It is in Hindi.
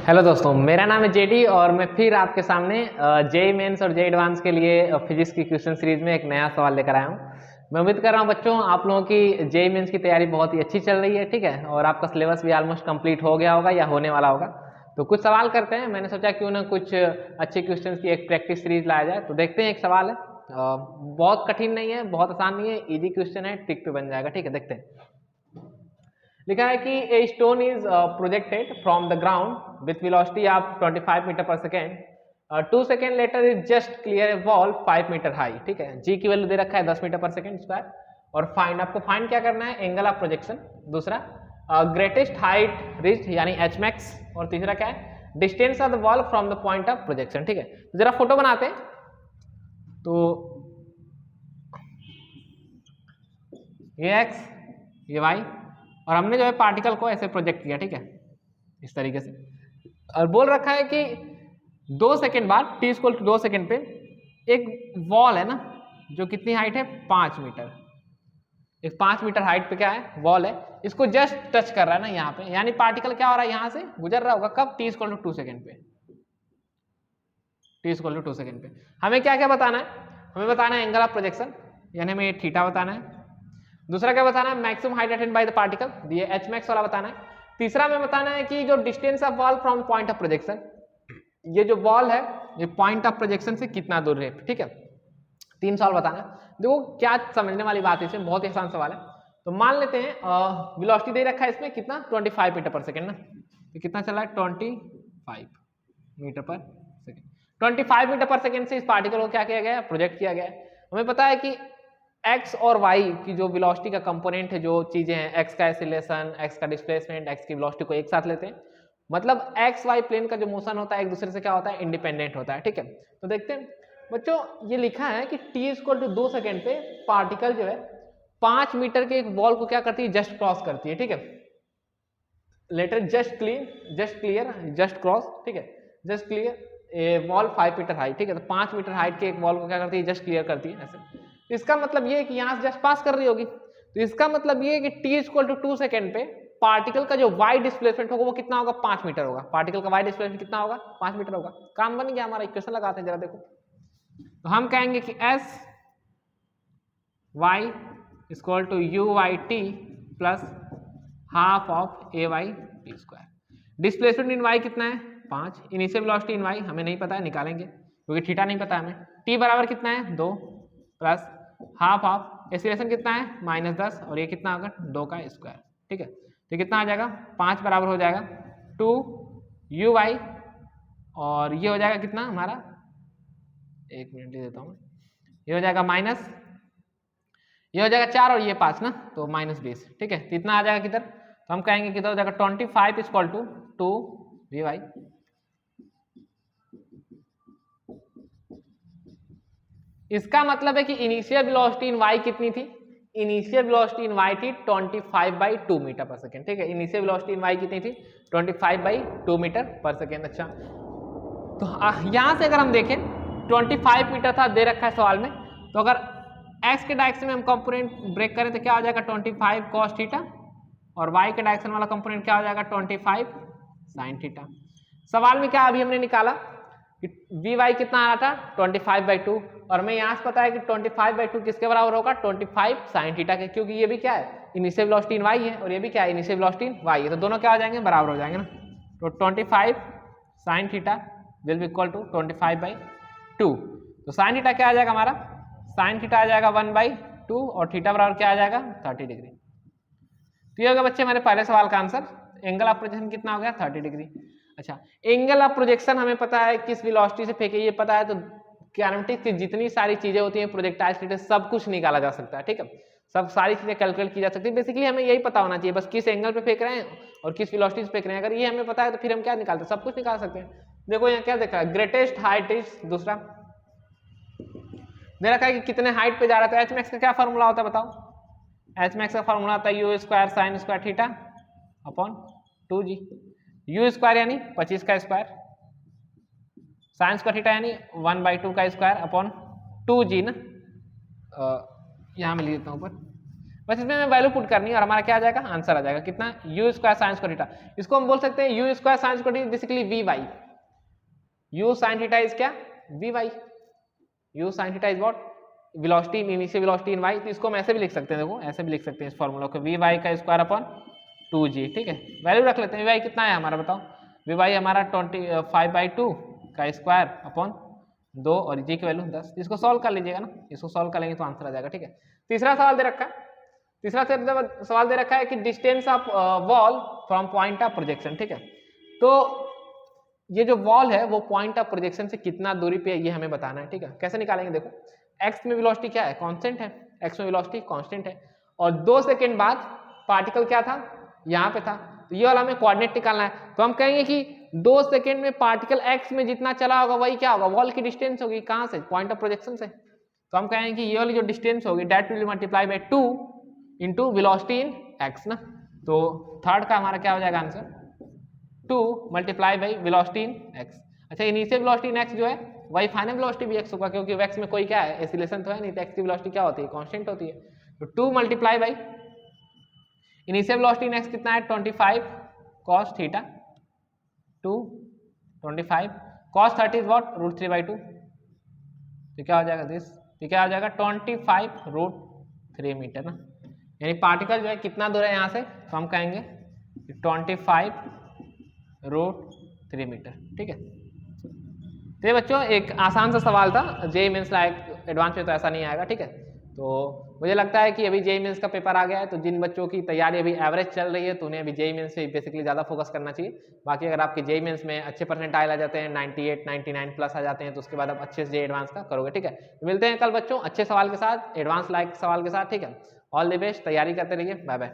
हेलो दोस्तों, मेरा नाम है जेडी और मैं फिर आपके सामने जेई मेंस और जेई एडवांस के लिए फिजिक्स की क्वेश्चन सीरीज में एक नया सवाल लेकर आया हूँ। मैं उम्मीद कर रहा हूँ बच्चों आप लोगों की जेई मेंस की तैयारी बहुत ही अच्छी चल रही है, ठीक है, और आपका सिलेबस भी ऑलमोस्ट कंप्लीट हो गया होगा या होने वाला होगा। तो कुछ सवाल करते हैं। मैंने सोचा क्यों ना कुछ अच्छे क्वेश्चन की एक प्रैक्टिस सीरीज लाया जाए। तो देखते हैं, एक सवाल है, बहुत कठिन नहीं है, बहुत आसान नहीं है, ईजी क्वेश्चन है, टिक पे बन जाएगा, ठीक है। देखते हैं। लिखा है कि a stone is projected from the ground with velocity of 25 metre per second, 2 second later is just clear a wall 5 metre high, ठीक है। जी की वैल्यू दे रखा है 10 मीटर पर सेकेंड स्क्वायर। और फाइंड, आपको फाइंड क्या करना है, एंगल ऑफ प्रोजेक्शन। दूसरा ग्रेटेस्ट हाइट रिच्ड यानी एच मैक्स। और तीसरा क्या है, distance of the wall from the point of projection, ठीक है। तो जरा फोटो बनाते हैं। तो ये एक्स, ये वाई, और हमने जो है पार्टिकल को ऐसे प्रोजेक्ट किया, ठीक है, इस तरीके से। और बोल रखा है कि 2 सेकेंड बाद, टी इक्वल टू 2 सेकेंड पे एक वॉल है ना, जो कितनी हाइट है, 5 मीटर। एक 5 मीटर हाइट पे क्या है, वॉल है, इसको जस्ट टच कर रहा है ना यहाँ पे, यानी पार्टिकल क्या हो रहा है, यहाँ से गुजर रहा होगा। कब, टी इक्वल टू 2 सेकेंड पे, टी इक्वल टू 2 सेकेंड पे। हमें क्या क्या बताना है, हमें बताना है एंगल ऑफ प्रोजेक्शन, यानी हमें थीटा बताना है। दूसरा क्या बताना है, maximum height attend by the particle, ये एच मैक्स वाला बताना है। तीसरा हमें बताना है कि जो distance of wall from point of projection, ये जो वॉल है ये पॉइंट ऑफ प्रोजेक्शन से कितना दूर है, ठीक है। 3 सवाल बताना है। देखो क्या समझने वाली बात है इसमें, बहुत ही आसान सवाल है। तो मान लेते हैं वेलोसिटी दे रखा है इसमें कितना, 25 मीटर पर सेकेंड ना, तो कितना चला है, 25 metre per second. 25 metre per second से इस पार्टिकल को क्या किया गया है, प्रोजेक्ट किया गया है। हमें पता है कि x और y की जो वेलोसिटी का कंपोनेंट है, जो चीजें हैं, x का एक्सीलरेशन, x का डिस्प्लेसमेंट, x की वेलोसिटी को एक साथ लेते हैं, मतलब x y प्लेन का जो मोशन होता है एक दूसरे से क्या होता है, इंडिपेंडेंट होता है, ठीक है। तो देखते हैं बच्चों, ये लिखा है कि t इक्वल टू 2 सेकेंड पे पार्टिकल जो है 5 मीटर के एक वॉल को क्या करती है, जस्ट क्रॉस करती है, ठीक है। Later just clear just cross, ठीक है, just clear a wall 5 metre height, ठीक है। तो 5 मीटर हाइट के एक वॉल को क्या करती है, जस्ट क्लियर करती है ऐसे। इसका मतलब ये है कि यहाँ से जस्ट पास कर रही होगी। तो इसका मतलब ये है कि t इक्वल टू 2 सेकेंड पे पार्टिकल का जो y डिस्प्लेसमेंट होगा वो कितना होगा, 5 मीटर होगा। पार्टिकल का y डिस्प्लेसमेंट कितना होगा, 5 मीटर होगा। काम बन गया हमारा। इक्वेशन लगाते हैं जरा, देखो। तो हम कहेंगे कि s y equal to u y t plus half of a y t square. Displacement in y कितना है, 5। इनिशियल वेलोसिटी इन y हमें नहीं पता है, निकालेंगे क्योंकि थीटा नहीं पता है हमें। t बराबर कितना है, 2 प्लस हाफ ऑफ एक्सीलरेशन कितना है, -10, और ये कितना होगा, 2 का स्क्वायर, ठीक है। तो कितना आ जाएगा, 5 बराबर हो जाएगा 2 uy, और ये हो जाएगा कितना हमारा, 1 मिनट दे देता हूँ, ये हो जाएगा माइनस, ये हो जाएगा 4 और ये 5 ना, तो -20, ठीक है। तो इतना आ जाएगा किधर, तो हम कहेंगे किधर हो जाएगा, 25 इक्वल टू 2 vy। इसका मतलब है कि इनिशियल वेलोसिटी इन y कितनी थी, इनिशियल वेलोसिटी इन y थी 25/2 मीटर पर सेकेंड, ठीक है। इनिशियल वेलोसिटी इन y कितनी थी, 25/2 मीटर पर सेकेंड। अच्छा, तो यहां से अगर हम देखें 25 मीटर था दे रखा है सवाल में, तो अगर x के डायरेक्शन में हम कंपोनेंट ब्रेक करें तो क्या हो जाएगा, 25 cos थीटा, और y के डायरेक्शन वाला कंपोनेंट क्या हो जाएगा, 25 sin थीटा। सवाल में क्या अभी हमने निकाला कि vy कितना आ रहा था, 25/2, और हमें यहाँ से पता है कि 25/2 किसके बराबर होगा, 25 sin थीटा के, क्योंकि ये भी क्या है, इनिशियल वेलोसिटी इन y है, और ये भी क्या है, इनिशियल वेलोसिटी इन y है। तो दोनों क्या हो जाएंगे, बराबर हो जाएंगे ना। तो 25 sin theta will be equal to 25/2। तो sin थीटा क्या आ जाएगा हमारा, sin थीटा आ जाएगा 1/2, और थीटा बराबर क्या आ जाएगा, 30 डिग्री। तो ये होगा बच्चे हमारे पहले सवाल का आंसर। एंगल ऑफ प्रोजेक्शन कितना हो गया, 30 डिग्री। अच्छा, एंगल ऑफ प्रोजेक्शन हमें पता है किस वेलोसिटी से फेंके, ये पता है। तो काइनेमेटिक्स की जितनी सारी चीजें होती हैं, प्रोजेक्टाइल स्टेटस, सब कुछ निकाला जा सकता है, ठीक है। सब सारी चीजें कैलकुलेट की जा सकती है। बेसिकली हमें यही पता होना चाहिए बस, किस एंगल पे फेंक रहे हैं और किस वेलोसिटी से फेंक रहे हैं। अगर ये हमें पता है तो फिर हम क्या निकालते हैं, सब कुछ निकाल सकते हैं। देखो यहाँ क्या देखा है, ग्रेटेस्ट हाइट इज, दूसरा दे रखा है कि कितने हाइट पे जा रहा था। एच मैक्स का क्या फॉर्मूला होता है बताओ, एच मैक्स का फॉर्मूला होता है u square sine square theta upon 2g। u square यानी 25 का स्क्वायर, साइन स्क्वायर थीटा यानी 1/2 का स्क्वायर अपॉन 2g ना, यहाँ मैं लिख देता हूँ ऊपर, बस इसमें हमें वैल्यू पुट करनी है और हमारा क्या आ जाएगा, आंसर आ जाएगा कितना, u square sine square theta. इसको हम बोल सकते हैं u square sine square theta basically v y. U sine theta is क्या, v y. U sine theta is what, velocity in initial velocity in y. तो इसको हम ऐसे भी लिख सकते हैं, देखो ऐसे भी लिख सकते हैं इस फॉर्मूला को, वी वाई का स्क्वायर अपॉन 2g। ठीक है, वैल्यू रख लेते हैं। वी वाई कितना है हमारा, बताओ। वी वाई हमारा 25/2 का स्क्वायर अपॉन 2 और जी की वैल्यू 10। इसको सॉल्व कर लीजिएगा ना, इसको सॉल्व कर लेंगे तो आंसर आ जाएगा। ठीक है, तीसरा सवाल दे रखा है, तीसरा सवाल दे रखा है कि distance of wall from point of projection. ठीक है, तो ये जो वॉल है वो पॉइंट ऑफ प्रोजेक्शन से कितना दूरी पे है ये हमें बताना है। ठीक है, कैसे निकालेंगे, देखो एक्स में वेलोसिटी क्या है, कांस्टेंट है, एक्स में वेलोसिटी कांस्टेंट है और 2 सेकंड बाद पार्टिकल क्या था, यहाँ पे था। तो ये वाला हमें कोऑर्डिनेट निकालना है। तो हम कहेंगे कि 2 सेकंड में पार्टिकल एक्स में जितना चला होगा वही क्या होगा, वॉल की डिस्टेंस होगी, कहाँ से, पॉइंट ऑफ प्रोजेक्शन से। तो हम कहेंगे कि ये वाली जो डिस्टेंस होगी that will multiply by 2 into velocity in x ना। तो थर्ड का हमारा क्या हो जाएगा answer, 2 multiply by velocity in x. अच्छा, इनिशियल वेलोसिटी इन एक्स जो है वही फाइनल वेलोसिटी भी एक्स होगा, क्योंकि एक्स में कोई क्या है, एसिलेशन तो है नहीं, तो एक्स की वेलोसिटी क्या होती है, कांस्टेंट होती है। तो 2 multiply by initial velocity in x कितना है 25 cos theta 2 25 cos 30 is what √3/2। तो क्या हो जाएगा दिस, तो क्या हो जाएगा 25√3 मीटर ना। यानी पार्टिकल जो है कितना दूर है यहाँ से, तो हम कहेंगे 25√3 मीटर। ठीक है, तो ये बच्चों एक आसान सा सवाल था, जेईई मेंस लायक एडवांस में तो ऐसा नहीं आएगा। ठीक है, तो मुझे लगता है कि अभी जेईई मेंस का पेपर आ गया है, तो जिन बच्चों की तैयारी अभी एवरेज चल रही है तो उन्हें अभी जेईई मेंस से बेसिकली ज़्यादा फोकस करना चाहिए। बाकी अगर आपके जेईई मेंस में अच्छे परसेंटाइल आ जाते हैं, 98 99 प्लस आ जाते हैं, तो उसके बाद आप अच्छे से जेईई एडवांस का करोगे। ठीक है, तो मिलते हैं कल बच्चों अच्छे सवाल के साथ, एडवांस लायक सवाल के साथ। ठीक है, ऑल द बेस्ट, तैयारी करते रहिए, बाय बाय।